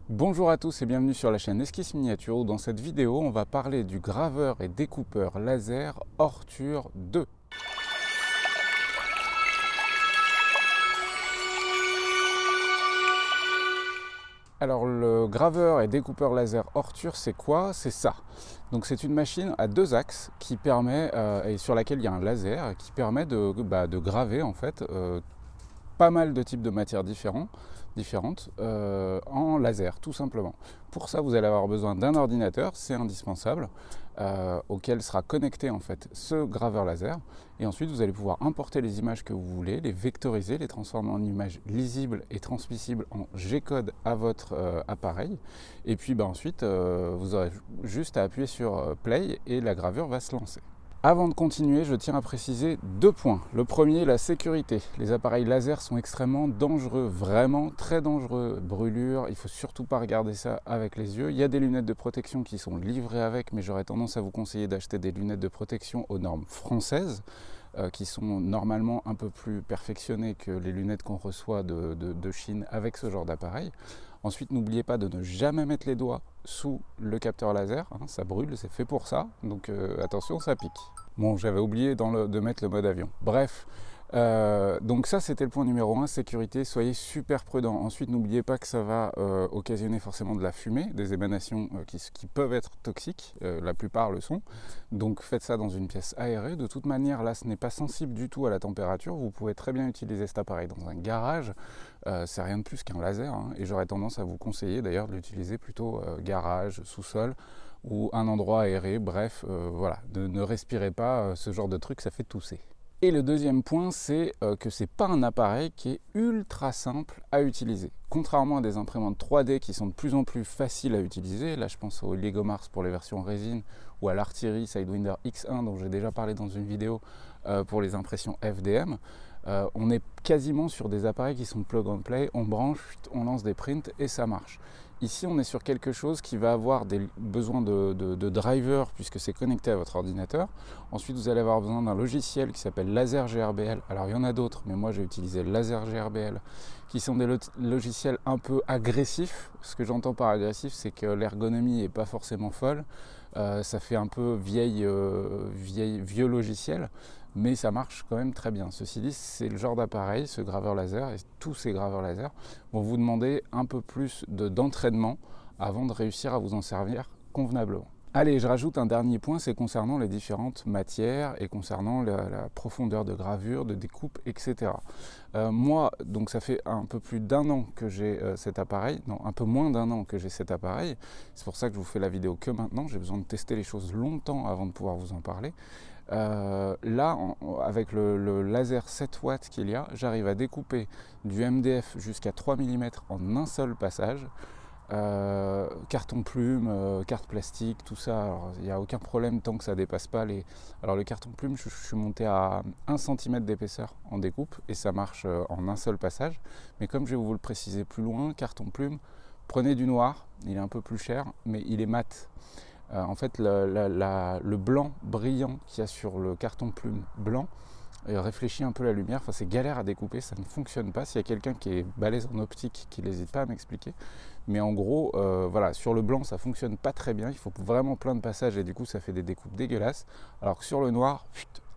Bonjour à tous et bienvenue sur la chaîne Esquisse Miniature où dans cette vidéo on va parler du graveur et découpeur laser Ortur 2. Alors le graveur et découpeur laser Ortur, c'est quoi? C'est ça. Donc c'est une machine à deux axes qui permet, et sur laquelle il y a un laser qui permet de graver en fait pas mal de types de matières différentes en laser tout simplement. Pour ça vous allez avoir besoin d'un ordinateur, c'est indispensable, auquel sera connecté en fait ce graveur laser, et ensuite vous allez pouvoir importer les images que vous voulez, les vectoriser, les transformer en images lisibles et transmissibles en G-code à votre appareil, et puis ensuite vous aurez juste à appuyer sur play et la gravure va se lancer. Avant de continuer, je tiens à préciser deux points. Le premier, la sécurité. Les appareils laser sont extrêmement dangereux, vraiment très dangereux. Brûlures, il ne faut surtout pas regarder ça avec les yeux. Il y a des lunettes de protection qui sont livrées avec, mais j'aurais tendance à vous conseiller d'acheter des lunettes de protection aux normes françaises, qui sont normalement un peu plus perfectionnées que les lunettes qu'on reçoit de Chine avec ce genre d'appareil. Ensuite, n'oubliez pas de ne jamais mettre les doigts sous le capteur laser, hein, ça brûle, c'est fait pour ça, donc attention, ça pique. Bon, j'avais oublié de mettre le mode avion. Bref, donc ça c'était le point numéro 1, sécurité, soyez super prudent. Ensuite, n'oubliez pas que ça va occasionner forcément de la fumée, des émanations qui peuvent être toxiques, la plupart le sont. Donc faites ça dans une pièce aérée. De toute manière, là ce n'est pas sensible du tout à la température. Vous pouvez très bien utiliser cet appareil dans un garage. C'est rien de plus qu'un laser, hein, et j'aurais tendance à vous conseiller d'ailleurs de l'utiliser plutôt garage, sous-sol, ou un endroit aéré, bref, voilà, ne respirez pas ce genre de truc, ça fait tousser. Et le deuxième point, c'est que ce n'est pas un appareil qui est ultra simple à utiliser. Contrairement à des imprimantes 3D qui sont de plus en plus faciles à utiliser, là je pense au Lego Mars pour les versions résine, ou à l'Artillery Sidewinder X1 dont j'ai déjà parlé dans une vidéo pour les impressions FDM, on est quasiment sur des appareils qui sont plug and play, on branche, on lance des prints et ça marche. Ici, on est sur quelque chose qui va avoir besoin de drivers puisque c'est connecté à votre ordinateur. Ensuite, vous allez avoir besoin d'un logiciel qui s'appelle Laser GRBL. Alors, il y en a d'autres, mais moi, j'ai utilisé Laser GRBL, qui sont des logiciels un peu agressifs. Ce que j'entends par agressif, c'est que l'ergonomie n'est pas forcément folle. Ça fait un peu vieux logiciel, mais ça marche quand même très bien. Ceci dit, c'est le genre d'appareil, ce graveur laser, et tous ces graveurs laser vont vous demander un peu plus d'entraînement avant de réussir à vous en servir convenablement. Allez, je rajoute un dernier point, c'est concernant les différentes matières et concernant la profondeur de gravure, de découpe, etc. Moi, donc ça fait un peu plus d'un an que j'ai cet appareil, non, un peu moins d'un an que j'ai cet appareil. C'est pour ça que je vous fais la vidéo que maintenant, j'ai besoin de tester les choses longtemps avant de pouvoir vous en parler. Là, avec le laser 7 watts qu'il y a, j'arrive à découper du MDF jusqu'à 3 mm en un seul passage. Carton plume, carte plastique, tout ça, il n'y a aucun problème tant que ça ne dépasse pas les... Alors le carton plume, je suis monté à 1 cm d'épaisseur en découpe et ça marche en un seul passage. Mais comme je vais vous le préciser plus loin, carton plume, prenez du noir, il est un peu plus cher, mais il est mat. En fait, le blanc brillant qu'il y a sur le carton plume blanc réfléchit un peu la lumière. Enfin, c'est galère à découper, ça ne fonctionne pas. S'il y a quelqu'un qui est balèze en optique, qui n'hésite pas à m'expliquer. Mais en gros, voilà, sur le blanc, ça fonctionne pas très bien. Il faut vraiment plein de passages et du coup, ça fait des découpes dégueulasses. Alors que sur le noir,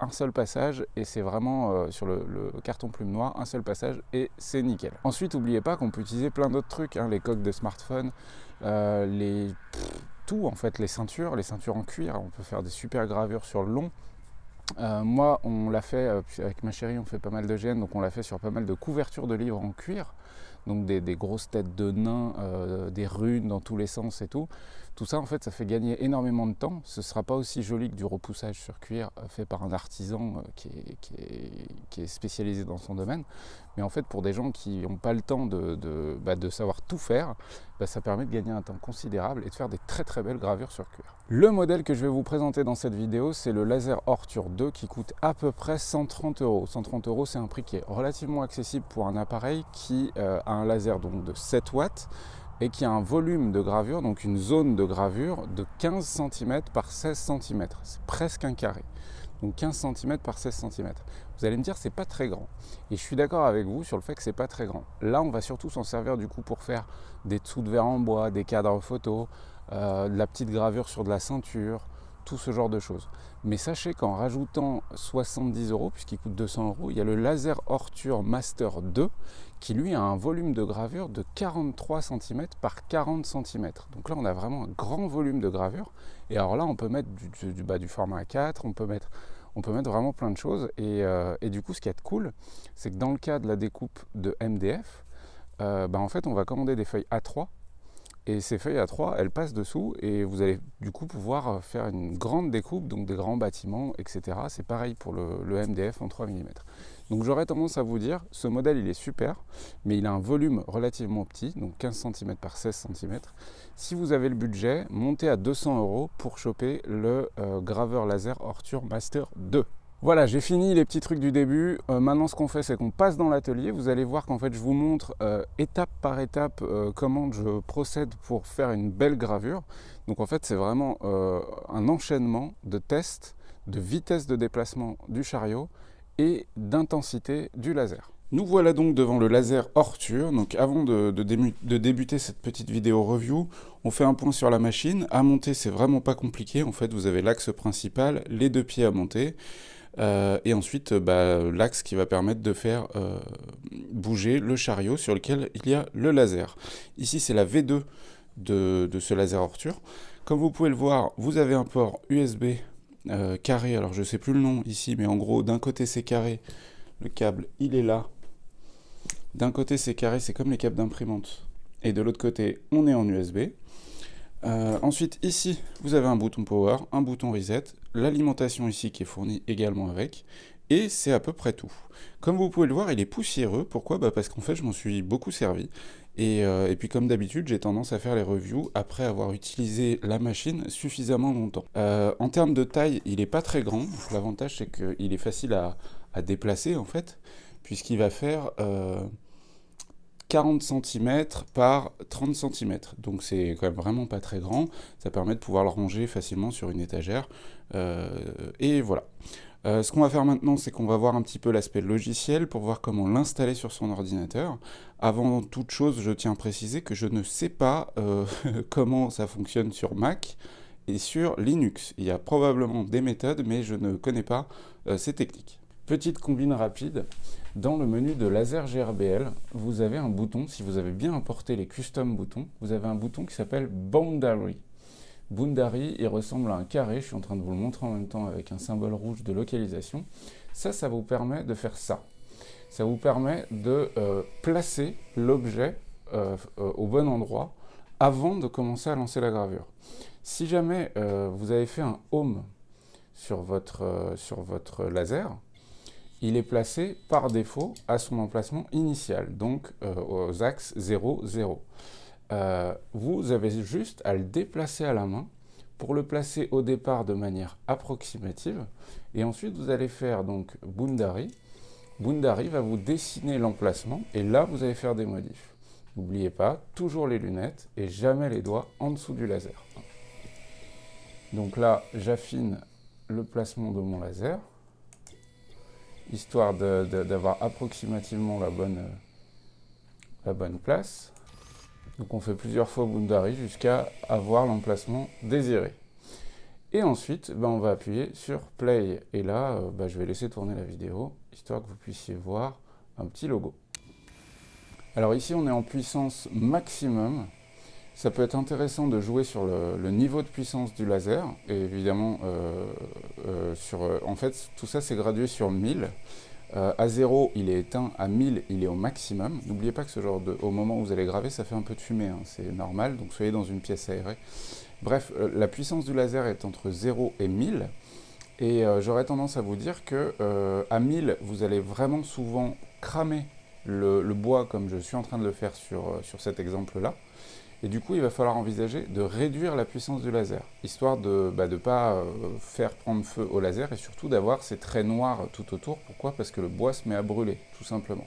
un seul passage et c'est vraiment sur le carton plume noir, un seul passage et c'est nickel. Ensuite, n'oubliez pas qu'on peut utiliser plein d'autres trucs, hein, les coques de smartphone, tout en fait, les ceintures en cuir, on peut faire des super gravures sur le long. Moi, on l'a fait, avec ma chérie, on fait pas mal de GN, donc on l'a fait sur pas mal de couvertures de livres en cuir, donc des grosses têtes de nains, des runes dans tous les sens et tout. Tout ça, en fait, ça fait gagner énormément de temps. Ce ne sera pas aussi joli que du repoussage sur cuir fait par un artisan qui est spécialisé dans son domaine. Mais en fait, pour des gens qui n'ont pas le temps de savoir tout faire, ça permet de gagner un temps considérable et de faire des très très belles gravures sur cuir. Le modèle que je vais vous présenter dans cette vidéo, c'est le Laser Ortur 2 qui coûte à peu près 130 €. 130 €, c'est un prix qui est relativement accessible pour un appareil qui a un laser donc de 7 watts et qui a un volume de gravure, donc une zone de gravure de 15 cm par 16 cm. C'est presque un carré. Donc 15 cm par 16 cm. Vous allez me dire, c'est pas très grand. Et je suis d'accord avec vous sur le fait que c'est pas très grand. Là, on va surtout s'en servir du coup pour faire des dessous de verre en bois, des cadres photo, de la petite gravure sur de la ceinture, tout ce genre de choses. Mais sachez qu'en rajoutant 70 euros, puisqu'il coûte 200 euros, il y a le Laser Ortur Master 2 qui lui a un volume de gravure de 43 cm par 40 cm. Donc là, on a vraiment un grand volume de gravure. Et alors là, on peut mettre du format A4, on peut mettre vraiment plein de choses. Et du coup, ce qui est cool, c'est que dans le cas de la découpe de MDF, en fait, on va commander des feuilles A3. Et ces feuilles A3, elles passent dessous et vous allez du coup pouvoir faire une grande découpe, donc des grands bâtiments, etc. C'est pareil pour le MDF en 3 mm. Donc j'aurais tendance à vous dire, ce modèle il est super, mais il a un volume relativement petit, donc 15 cm par 16 cm. Si vous avez le budget, montez à 200 euros pour choper le graveur laser Ortur Master 2. Voilà, j'ai fini les petits trucs du début. Maintenant, ce qu'on fait, c'est qu'on passe dans l'atelier. Vous allez voir qu'en fait, je vous montre étape par étape comment je procède pour faire une belle gravure. Donc en fait, c'est vraiment un enchaînement de tests, de vitesse de déplacement du chariot et d'intensité du laser. Nous voilà donc devant le laser Ortur. Donc avant de débuter cette petite vidéo review, on fait un point sur la machine. À monter, c'est vraiment pas compliqué. En fait, vous avez l'axe principal, les deux pieds à monter. Et ensuite, l'axe qui va permettre de faire bouger le chariot sur lequel il y a le laser. Ici, c'est la V2 de ce laser Ortur. Comme vous pouvez le voir, vous avez un port USB carré. Alors, je ne sais plus le nom ici, mais en gros, d'un côté, c'est carré. Le câble, il est là. D'un côté, c'est carré, c'est comme les câbles d'imprimante. Et de l'autre côté, on est en USB. Ensuite, ici, vous avez un bouton power, un bouton reset, l'alimentation ici qui est fournie également avec, et c'est à peu près tout. Comme vous pouvez le voir, il est poussiéreux. Pourquoi ? Parce qu'en fait, je m'en suis beaucoup servi. Et puis, comme d'habitude, j'ai tendance à faire les reviews après avoir utilisé la machine suffisamment longtemps. En termes de taille, il n'est pas très grand. L'avantage, c'est qu'il est facile à déplacer, en fait, puisqu'il va faire 40 cm par 30 cm, donc c'est quand même vraiment pas très grand, ça permet de pouvoir le ranger facilement sur une étagère, et voilà. Ce qu'on va faire maintenant, c'est qu'on va voir un petit peu l'aspect logiciel pour voir comment l'installer sur son ordinateur. Avant toute chose, je tiens à préciser que je ne sais pas comment ça fonctionne sur Mac et sur Linux. Il y a probablement des méthodes, mais je ne connais pas ces techniques. Petite combine rapide, dans le menu de Laser GRBL, vous avez un bouton, si vous avez bien importé les custom boutons, vous avez un bouton qui s'appelle Boundary. Boundary, il ressemble à un carré, je suis en train de vous le montrer en même temps avec un symbole rouge de localisation. Ça vous permet de faire ça. Ça vous permet de placer l'objet au bon endroit avant de commencer à lancer la gravure. Si jamais vous avez fait un home sur votre laser, il est placé par défaut à son emplacement initial, donc aux axes 0, 0. Vous avez juste à le déplacer à la main pour le placer au départ de manière approximative, et ensuite vous allez faire donc Boundary. Boundary va vous dessiner l'emplacement, et là vous allez faire des modifs. N'oubliez pas, toujours les lunettes et jamais les doigts en dessous du laser. Donc là, j'affine le placement de mon laser, histoire d'avoir approximativement la bonne place. Donc on fait plusieurs fois Boundary jusqu'à avoir l'emplacement désiré. Et ensuite, on va appuyer sur Play. Et là, je vais laisser tourner la vidéo, histoire que vous puissiez voir un petit logo. Alors ici, on est en puissance maximum. Ça peut être intéressant de jouer sur le niveau de puissance du laser. Et évidemment, en fait, tout ça, c'est gradué sur 1000. À 0, il est éteint, à 1000, il est au maximum. N'oubliez pas que au moment où vous allez graver, ça fait un peu de fumée, hein, c'est normal, donc soyez dans une pièce aérée. Bref, la puissance du laser est entre 0 et 1000, et j'aurais tendance à vous dire que à 1000, vous allez vraiment souvent cramer le bois, comme je suis en train de le faire sur cet exemple-là. Et du coup, il va falloir envisager de réduire la puissance du laser, histoire de ne pas faire prendre feu au laser et surtout d'avoir ces traits noirs tout autour. Pourquoi ? Parce que le bois se met à brûler, tout simplement.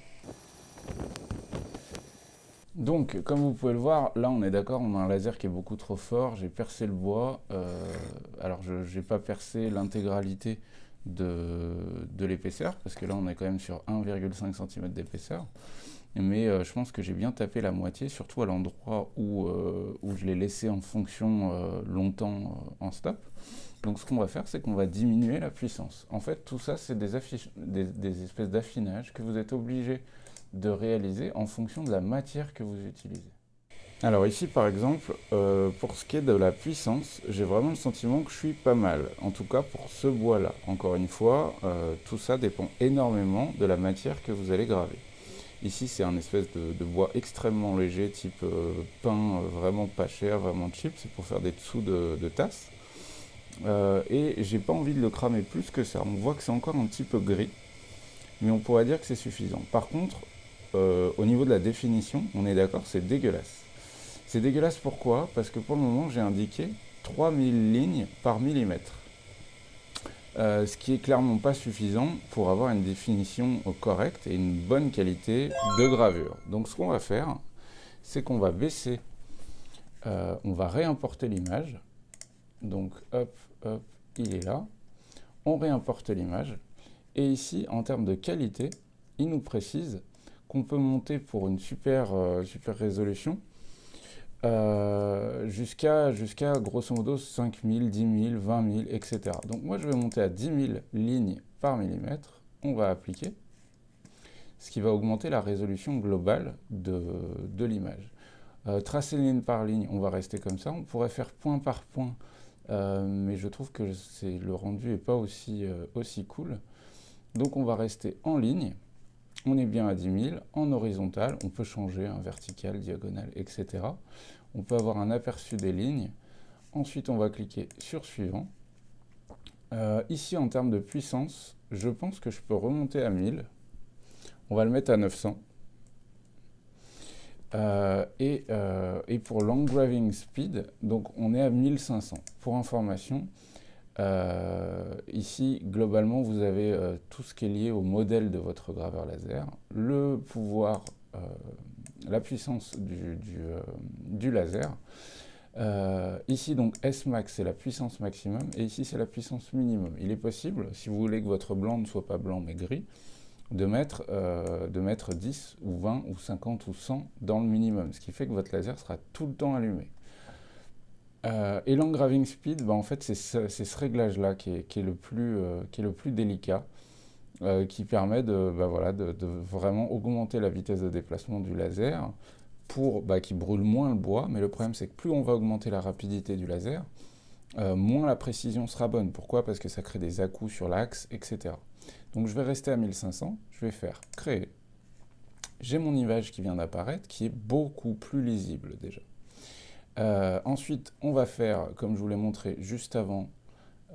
Donc, comme vous pouvez le voir, là on est d'accord, on a un laser qui est beaucoup trop fort, j'ai percé le bois. Alors, je n'ai pas percé l'intégralité de l'épaisseur, parce que là on est quand même sur 1,5 cm d'épaisseur. Mais je pense que j'ai bien tapé la moitié, surtout à l'endroit où je l'ai laissé en fonction longtemps en stop. Donc ce qu'on va faire, c'est qu'on va diminuer la puissance. En fait, tout ça, c'est des espèces d'affinages que vous êtes obligé de réaliser en fonction de la matière que vous utilisez. Alors ici, par exemple, pour ce qui est de la puissance, j'ai vraiment le sentiment que je suis pas mal. En tout cas pour ce bois-là. Encore une fois, tout ça dépend énormément de la matière que vous allez graver. Ici, c'est un espèce de bois extrêmement léger, type pain, vraiment pas cher, vraiment cheap. C'est pour faire des dessous de tasses. Et j'ai pas envie de le cramer plus que ça. On voit que c'est encore un petit peu gris, mais on pourrait dire que c'est suffisant. Par contre, au niveau de la définition, on est d'accord, c'est dégueulasse. C'est dégueulasse pourquoi? Parce que pour le moment, j'ai indiqué 3000 lignes par millimètre. Ce qui est clairement pas suffisant pour avoir une définition correcte et une bonne qualité de gravure. Donc ce qu'on va faire, c'est qu'on va baisser, on va réimporter l'image. Donc hop, hop, il est là. On réimporte l'image. Et ici, en termes de qualité, il nous précise qu'on peut monter pour une super résolution jusqu'à grosso modo 5000, 10 000, 20 000, etc. Donc moi je vais monter à 10 000 lignes par millimètre, on va appliquer, ce qui va augmenter la résolution globale de l'image. Tracer ligne par ligne, on va rester comme ça, on pourrait faire point par point, mais je trouve que le rendu n'est pas aussi cool. Donc on va rester en ligne. On est bien à 10 000, en horizontal, on peut changer, un vertical, diagonal, etc. On peut avoir un aperçu des lignes. Ensuite, on va cliquer sur suivant. Ici, en termes de puissance, je pense que je peux remonter à 1000. On va le mettre à 900. Et pour l'engraving speed, donc on est à 1500. Pour information, ici, globalement, vous avez tout ce qui est lié au modèle de votre graveur laser, le pouvoir, la puissance du laser. Ici, donc, S-Max, c'est la puissance maximum, et ici, c'est la puissance minimum. Il est possible, si vous voulez que votre blanc ne soit pas blanc, mais gris, de mettre 10 ou 20 ou 50 ou 100 dans le minimum, ce qui fait que votre laser sera tout le temps allumé. Et l'engraving speed, en fait, c'est ce réglage-là qui est le plus délicat, qui permet de vraiment augmenter la vitesse de déplacement du laser pour qu'il brûle moins le bois. Mais le problème, c'est que plus on va augmenter la rapidité du laser, moins la précision sera bonne. Pourquoi? Parce que ça crée des à-coups sur l'axe, etc. Donc je vais rester à 1500, je vais faire créer. J'ai mon image qui vient d'apparaître, qui est beaucoup plus lisible déjà. Ensuite, on va faire, comme je vous l'ai montré juste avant,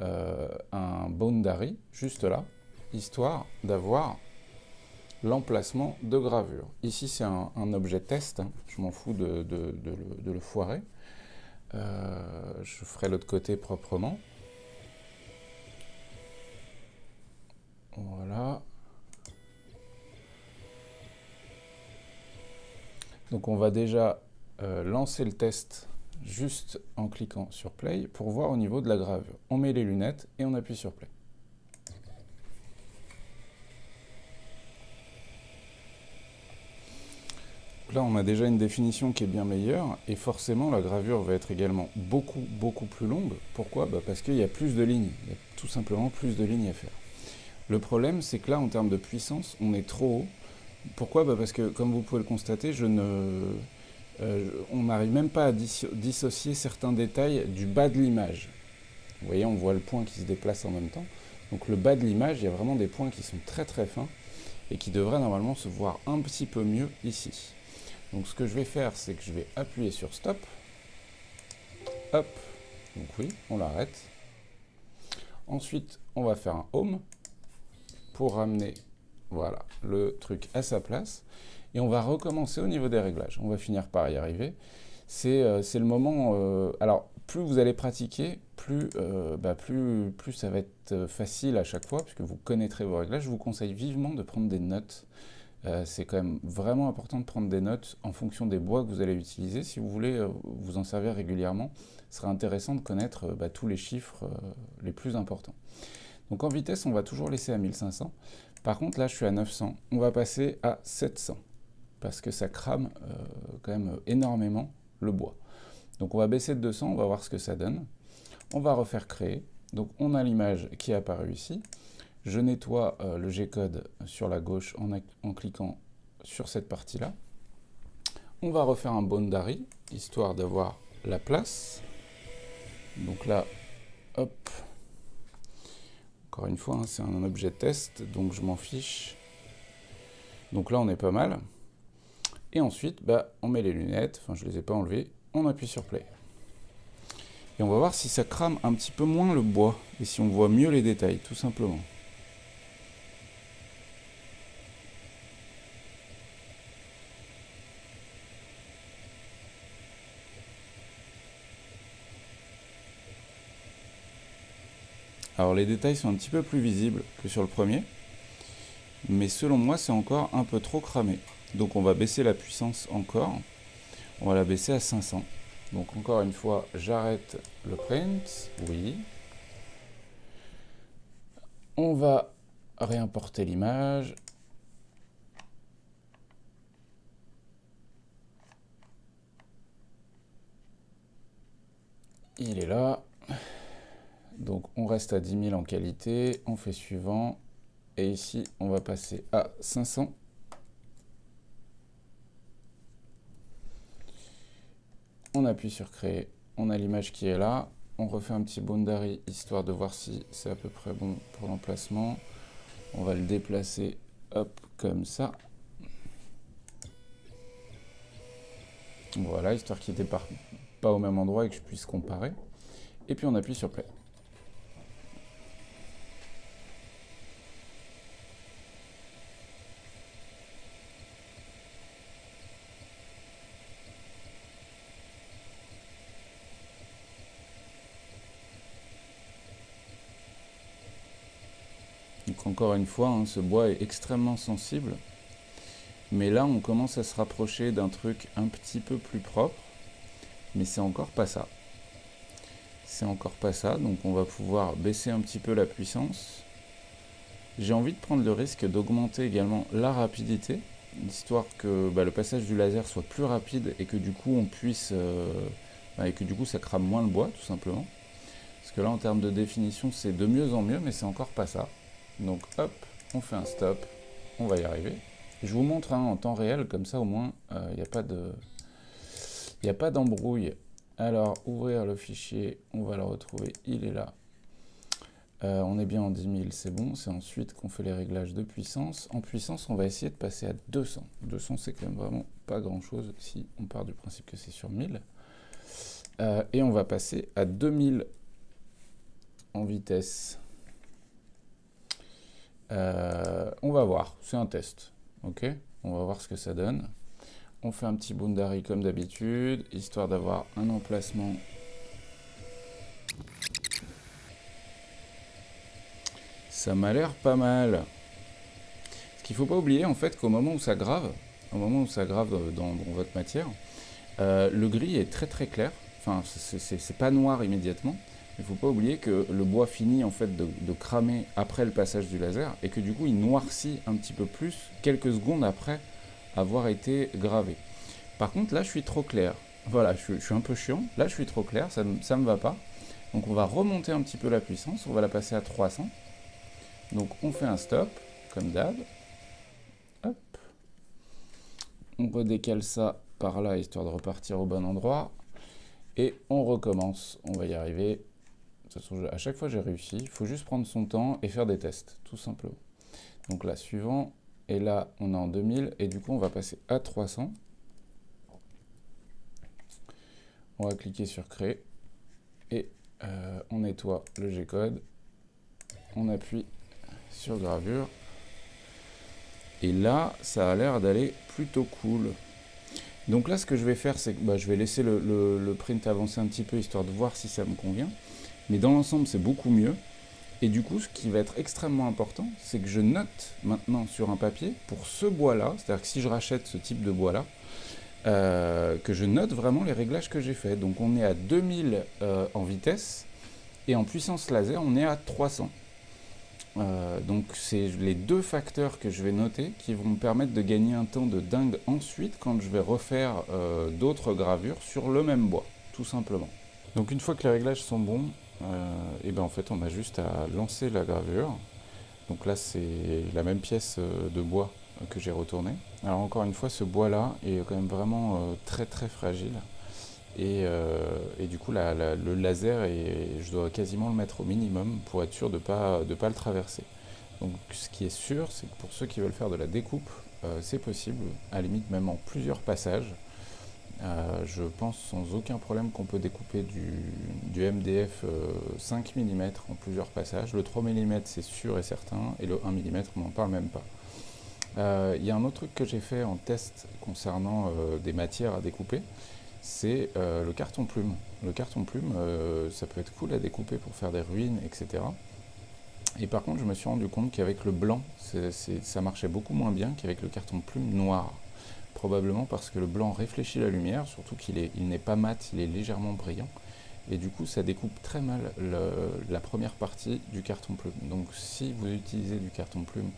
un boundary, juste là, histoire d'avoir l'emplacement de gravure. Ici, c'est un objet test, hein. Je m'en fous de le foirer. Je ferai l'autre côté proprement. Voilà. Donc on va déjà lancer le test juste en cliquant sur Play pour voir au niveau de la gravure. On met les lunettes et on appuie sur Play. Là, on a déjà une définition qui est bien meilleure et forcément la gravure va être également beaucoup plus longue. Pourquoi? Parce qu'il y a plus de lignes, il y a tout simplement plus de lignes à faire. Le problème, c'est que là, en termes de puissance, on est trop haut. Pourquoi? Parce que, comme vous pouvez le constater, on n'arrive même pas à dissocier certains détails du bas de l'image. Vous voyez, on voit le point qui se déplace en même temps. Donc le bas de l'image, il y a vraiment des points qui sont très fins et qui devraient normalement se voir un petit peu mieux ici. Donc ce que je vais faire, c'est que je vais appuyer sur Stop. Hop. Donc oui, on l'arrête. Ensuite, on va faire un Home pour ramener voilà, le truc à sa place. Et on va recommencer au niveau des réglages. On va finir par y arriver. C'est le moment... alors, plus vous allez pratiquer, plus ça va être facile à chaque fois, puisque vous connaîtrez vos réglages. Je vous conseille vivement de prendre des notes. C'est quand même vraiment important de prendre des notes en fonction des bois que vous allez utiliser. Si vous voulez vous en servir régulièrement, ce sera intéressant de connaître tous les chiffres les plus importants. Donc en vitesse, on va toujours laisser à 1500. Par contre, là, je suis à 900. On va passer à 700 parce que ça crame quand même énormément le bois. Donc on va baisser de 200, on va voir ce que ça donne. On va refaire créer. Donc on a l'image qui est apparue ici. Je nettoie le G-code sur la gauche en cliquant sur cette partie-là. On va refaire un boundary, histoire d'avoir la place. Donc là, hop. Encore une fois, hein, c'est un objet test, donc je m'en fiche. Donc là, on est pas mal. Et ensuite, on met les lunettes, enfin je ne les ai pas enlevées, on appuie sur play. Et on va voir si ça crame un petit peu moins le bois, et si on voit mieux les détails, tout simplement. Alors les détails sont un petit peu plus visibles que sur le premier, mais selon moi c'est encore un peu trop cramé. Donc on va baisser la puissance encore, on va la baisser à 500. Donc encore une fois, j'arrête le print, oui. On va réimporter l'image. Il est là. Donc on reste à 10 000 en qualité, on fait suivant, et ici on va passer à 500. On appuie sur créer, on a l'image qui est là, on refait un petit boundary histoire de voir si c'est à peu près bon pour l'emplacement. On va le déplacer, hop, comme ça. Voilà, histoire qu'il n'était pas au même endroit et que je puisse comparer. Et puis on appuie sur play. Donc encore une fois, hein, ce bois est extrêmement sensible. Mais là, on commence à se rapprocher d'un truc un petit peu plus propre. Mais c'est encore pas ça. C'est encore pas ça, donc on va pouvoir baisser un petit peu la puissance. J'ai envie de prendre le risque d'augmenter également la rapidité, histoire que le passage du laser soit plus rapide et que du coup on puisse... et que du coup ça crame moins le bois, tout simplement. Parce que là, en termes de définition, c'est de mieux en mieux, mais c'est encore pas ça. Donc hop, on fait un stop, on va y arriver. Je vous montre en temps réel, comme ça au moins, il n'y a pas d'embrouille. Alors, ouvrir le fichier, on va le retrouver, il est là. On est bien en 10 000, c'est bon. C'est ensuite qu'on fait les réglages de puissance. En puissance, on va essayer de passer à 200. 200, c'est quand même vraiment pas grand-chose si on part du principe que c'est sur 1000. Et on va passer à 2000 en vitesse. On va voir, c'est un test. Ok, on va voir ce que ça donne. On fait un petit boundary comme d'habitude, histoire d'avoir un emplacement. Ça m'a l'air pas mal. Ce qu'il ne faut pas oublier, en fait, qu'au moment où ça grave, dans votre matière, le gris est très très clair. Enfin, c'est pas noir immédiatement. Il ne faut pas oublier que le bois finit en fait de cramer après le passage du laser et que du coup il noircit un petit peu plus quelques secondes après avoir été gravé. Par contre là je suis trop clair. Voilà, je suis un peu chiant. Là je suis trop clair, ça me va pas. Donc on va remonter un petit peu la puissance, on va la passer à 300. Donc on fait un stop, comme d'hab. Hop. On redécale ça par là histoire de repartir au bon endroit. Et on recommence, on va y arriver. De toute façon, à chaque fois j'ai réussi, il faut juste prendre son temps et faire des tests, tout simplement. Donc là, suivant, et là on est en 2000, et du coup on va passer à 300. On va cliquer sur créer, et on nettoie le G-code, on appuie sur gravure, et là ça a l'air d'aller plutôt cool. Donc là ce que je vais faire, c'est que je vais laisser le print avancer un petit peu, histoire de voir si ça me convient. Mais dans l'ensemble, c'est beaucoup mieux. Et du coup, ce qui va être extrêmement important, c'est que je note maintenant sur un papier, pour ce bois-là, c'est-à-dire que si je rachète ce type de bois-là, que je note vraiment les réglages que j'ai faits. Donc on est à 2000 en vitesse, et en puissance laser, on est à 300. Donc c'est les deux facteurs que je vais noter qui vont me permettre de gagner un temps de dingue ensuite quand je vais refaire d'autres gravures sur le même bois, tout simplement. Donc une fois que les réglages sont bons, et ben en fait on a juste à lancer la gravure. Donc là c'est la même pièce de bois que j'ai retourné. Alors encore une fois, ce bois là est quand même vraiment très très fragile. Et du coup le laser, je dois quasiment le mettre au minimum pour être sûr de pas le traverser. Donc ce qui est sûr, c'est que pour ceux qui veulent faire de la découpe, c'est possible, à la limite même en plusieurs passages. Je pense sans aucun problème qu'on peut découper du MDF 5 mm en plusieurs passages. Le 3 mm c'est sûr et certain, et le 1 mm on n'en parle même pas. Il y a un autre truc que j'ai fait en test concernant des matières à découper, c'est le carton plume. Le carton plume, ça peut être cool à découper pour faire des ruines, etc. Et par contre, je me suis rendu compte qu'avec le blanc, ça marchait beaucoup moins bien qu'avec le carton plume noir. Probablement parce que le blanc réfléchit la lumière, surtout qu'il n'est pas mat, il est légèrement brillant. Et du coup, ça découpe très mal la première partie du carton plume. Donc si vous utilisez du carton plume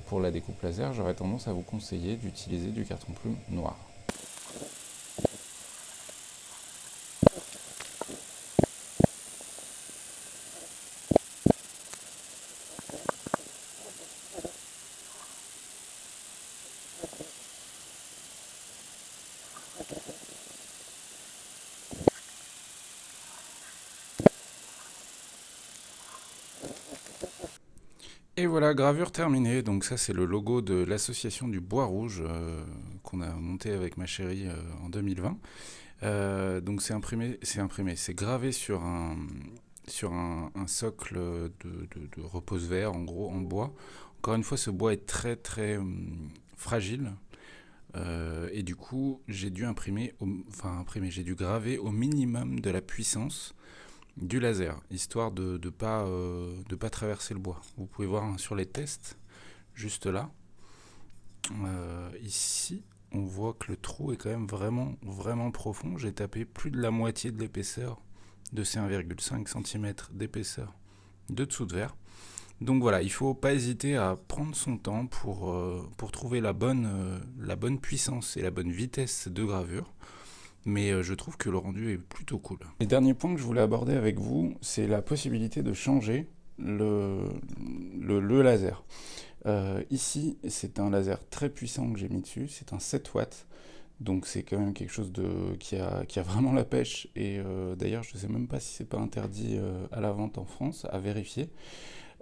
pour la découpe laser, j'aurais tendance à vous conseiller d'utiliser du carton plume noir. Et voilà, gravure terminée. Donc ça, c'est le logo de l'association du Bois Rouge qu'on a monté avec ma chérie en 2020. Donc c'est gravé sur un socle de repose-verre, en gros, en bois. Encore une fois, ce bois est très très fragile. Et du coup, j'ai dû j'ai dû graver au minimum de la puissance du laser, histoire de pas traverser le bois. Vous pouvez voir sur les tests, juste là. Ici, on voit que le trou est quand même vraiment, vraiment profond. J'ai tapé plus de la moitié de l'épaisseur de ces 1,5 cm d'épaisseur de dessous de verre. Donc voilà, il ne faut pas hésiter à prendre son temps pour trouver la bonne puissance et la bonne vitesse de gravure. Mais je trouve que le rendu est plutôt cool. Le dernier point que je voulais aborder avec vous, c'est la possibilité de changer le laser. Ici, c'est un laser très puissant que j'ai mis dessus, c'est un 7 watts. Donc c'est quand même quelque chose qui a vraiment la pêche. Et d'ailleurs, je ne sais même pas si c'est pas interdit à la vente en France, à vérifier.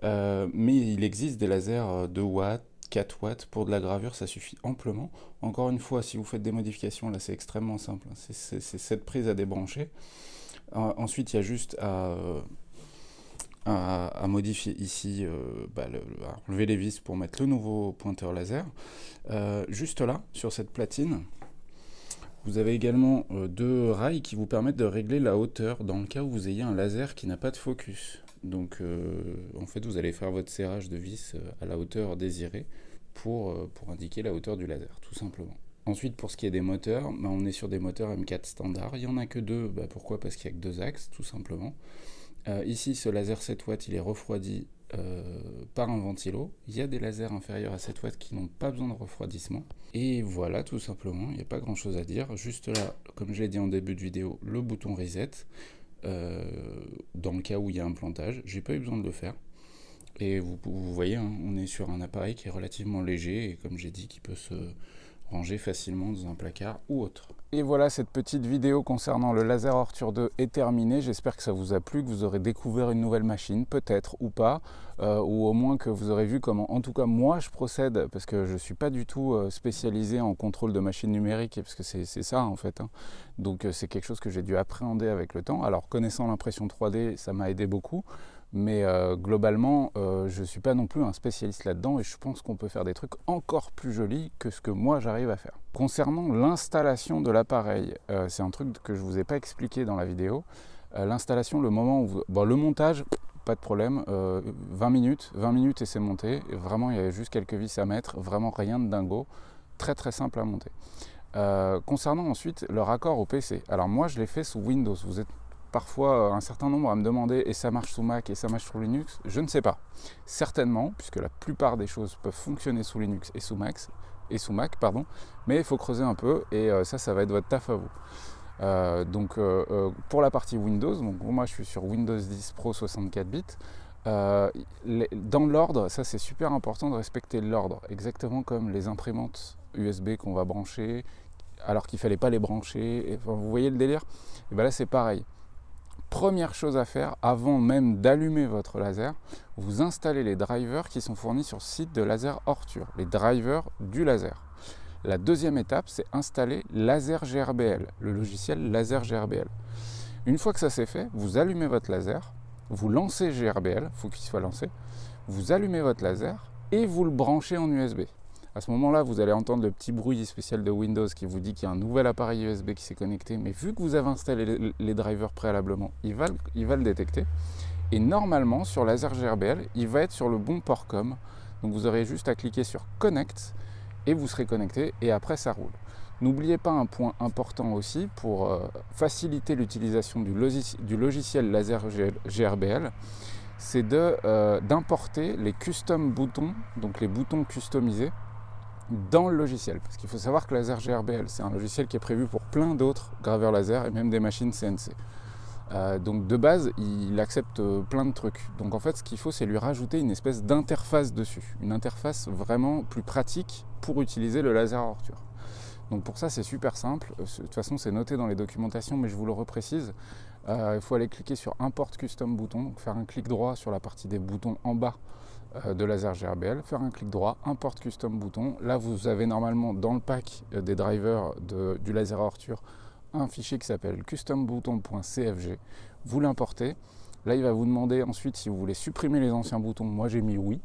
Mais il existe des lasers 2 watts, 4 watts, pour de la gravure, ça suffit amplement. Encore une fois, si vous faites des modifications, là c'est extrêmement simple, c'est cette prise à débrancher. Ensuite, il y a juste à modifier ici, à enlever les vis pour mettre le nouveau pointeur laser. Juste là, sur cette platine, vous avez également deux rails qui vous permettent de régler la hauteur dans le cas où vous ayez un laser qui n'a pas de focus. Donc en fait vous allez faire votre serrage de vis à la hauteur désirée pour indiquer la hauteur du laser, tout simplement. Ensuite, pour ce qui est des moteurs, on est sur des moteurs M4 standard. Il n'y en a que deux, pourquoi? Parce qu'il n'y a que deux axes, tout simplement. Ici, ce laser 7 watts, il est refroidi par un ventilo. Il y a des lasers inférieurs à 7 watts qui n'ont pas besoin de refroidissement. Et voilà, tout simplement, il n'y a pas grand chose à dire. Juste là, comme je l'ai dit en début de vidéo, le bouton reset. Dans le cas où il y a un plantage, j'ai pas eu besoin de le faire. Et vous voyez, on est sur un appareil qui est relativement léger et comme j'ai dit, qui peut se ranger facilement dans un placard ou autre. Et voilà, cette petite vidéo concernant le Laser Ortur 2 est terminée. J'espère que ça vous a plu, que vous aurez découvert une nouvelle machine, peut-être ou pas, ou au moins que vous aurez vu comment, en tout cas moi je procède, parce que je ne suis pas du tout spécialisé en contrôle de machines numériques, parce que c'est ça en fait. Donc c'est quelque chose que j'ai dû appréhender avec le temps. Alors connaissant l'impression 3D, ça m'a aidé beaucoup. Mais globalement, je ne suis pas non plus un spécialiste là-dedans et je pense qu'on peut faire des trucs encore plus jolis que ce que moi j'arrive à faire. Concernant l'installation de l'appareil, c'est un truc que je ne vous ai pas expliqué dans la vidéo. L'installation, le moment où le montage, pas de problème, 20 minutes et c'est monté. Et vraiment, il y avait juste quelques vis à mettre, vraiment rien de dingo, très très simple à monter. Concernant ensuite le raccord au PC, alors moi je l'ai fait sous Windows, vous êtes parfois un certain nombre à me demander et ça marche sous Mac et ça marche sur Linux, je ne sais pas. Certainement, puisque la plupart des choses peuvent fonctionner sous Linux et sous Mac, mais il faut creuser un peu et ça va être votre taf à vous. Pour la partie Windows, donc moi je suis sur Windows 10 Pro 64 bits. Dans l'ordre, ça c'est super important de respecter l'ordre, exactement comme les imprimantes USB qu'on va brancher, alors qu'il ne fallait pas les brancher. Vous voyez le délire? Et bien là c'est pareil. Première chose à faire, avant même d'allumer votre laser, vous installez les drivers qui sont fournis sur le site de Laser Orture, les drivers du laser. La deuxième étape, c'est installer Laser GRBL, le logiciel Laser GRBL. Une fois que ça c'est fait, vous allumez votre laser, vous lancez GRBL, il faut qu'il soit lancé, vous allumez votre laser et vous le branchez en USB. À ce moment-là, vous allez entendre le petit bruit spécial de Windows qui vous dit qu'il y a un nouvel appareil USB qui s'est connecté, mais vu que vous avez installé les drivers préalablement, il va le détecter. Et normalement, sur Laser GRBL, il va être sur le bon port COM. Donc vous aurez juste à cliquer sur Connect et vous serez connecté et après ça roule. N'oubliez pas un point important aussi pour faciliter l'utilisation du logiciel Laser GRBL, c'est d'importer les custom boutons, donc les boutons customisés, dans le logiciel. Parce qu'il faut savoir que Laser GRBL, c'est un logiciel qui est prévu pour plein d'autres graveurs laser et même des machines CNC. Donc de base, il accepte plein de trucs. Donc en fait, ce qu'il faut, c'est lui rajouter une espèce d'interface dessus. Une interface vraiment plus pratique pour utiliser le Laser Orture. Donc pour ça, c'est super simple. De toute façon, c'est noté dans les documentations, mais je vous le reprécise. Il faut aller cliquer sur Import Custom Bouton, donc faire un clic droit sur la partie des boutons en bas de Laser GRBL, faire un clic droit, Import Custom Bouton. Là, vous avez normalement dans le pack des drivers du Laser Orture un fichier qui s'appelle custombouton.cfg. Vous l'importez. Là, il va vous demander ensuite si vous voulez supprimer les anciens boutons. Moi, j'ai mis oui.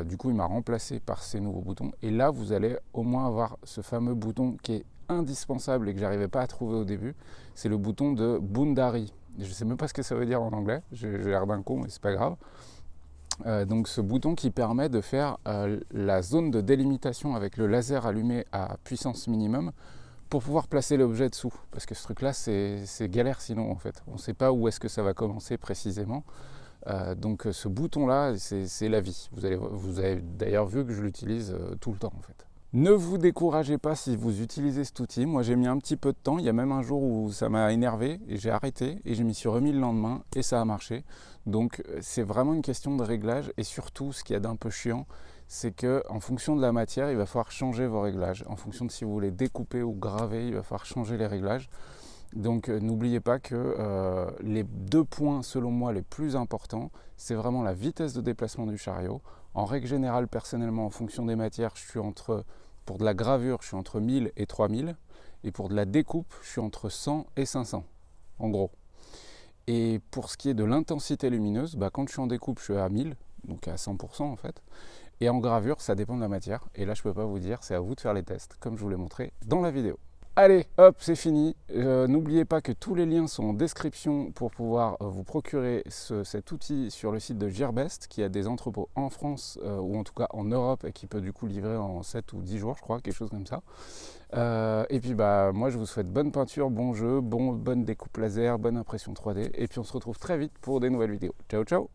Du coup, il m'a remplacé par ces nouveaux boutons. Et là, vous allez au moins avoir ce fameux bouton qui est indispensable et que j'arrivais pas à trouver au début. C'est le bouton de Boundary. Je ne sais même pas ce que ça veut dire en anglais. J'ai l'air d'un con, mais c'est pas grave. Donc ce bouton qui permet de faire la zone de délimitation avec le laser allumé à puissance minimum pour pouvoir placer l'objet dessous. Parce que ce truc-là, c'est galère sinon en fait. On ne sait pas où est-ce que ça va commencer précisément. Donc ce bouton-là, c'est la vie. Vous avez d'ailleurs vu que je l'utilise tout le temps en fait. Ne vous découragez pas si vous utilisez cet outil. Moi j'ai mis un petit peu de temps. Il y a même un jour où ça m'a énervé et j'ai arrêté et je m'y suis remis le lendemain et ça a marché. Donc c'est vraiment une question de réglage et surtout ce qu'il y a d'un peu chiant, c'est qu'en fonction de la matière, il va falloir changer vos réglages. En fonction de si vous voulez découper ou graver, il va falloir changer les réglages. Donc n'oubliez pas que les deux points selon moi les plus importants, c'est vraiment la vitesse de déplacement du chariot. En règle générale, personnellement, en fonction des matières, pour de la gravure, je suis entre 1000 et 3000. Et pour de la découpe, je suis entre 100 et 500, en gros. Et pour ce qui est de l'intensité lumineuse, quand je suis en découpe, je suis à 1000, donc à 100% en fait. Et en gravure, ça dépend de la matière. Et là, je ne peux pas vous dire, c'est à vous de faire les tests, comme je vous l'ai montré dans la vidéo. Allez, hop, c'est fini. N'oubliez pas que tous les liens sont en description pour pouvoir vous procurer cet outil sur le site de Gearbest, qui a des entrepôts en France, ou en tout cas en Europe, et qui peut du coup livrer en 7 ou 10 jours, je crois, quelque chose comme ça. Et puis moi, je vous souhaite bonne peinture, bon jeu, bonne découpe laser, bonne impression 3D, et puis on se retrouve très vite pour des nouvelles vidéos. Ciao, ciao!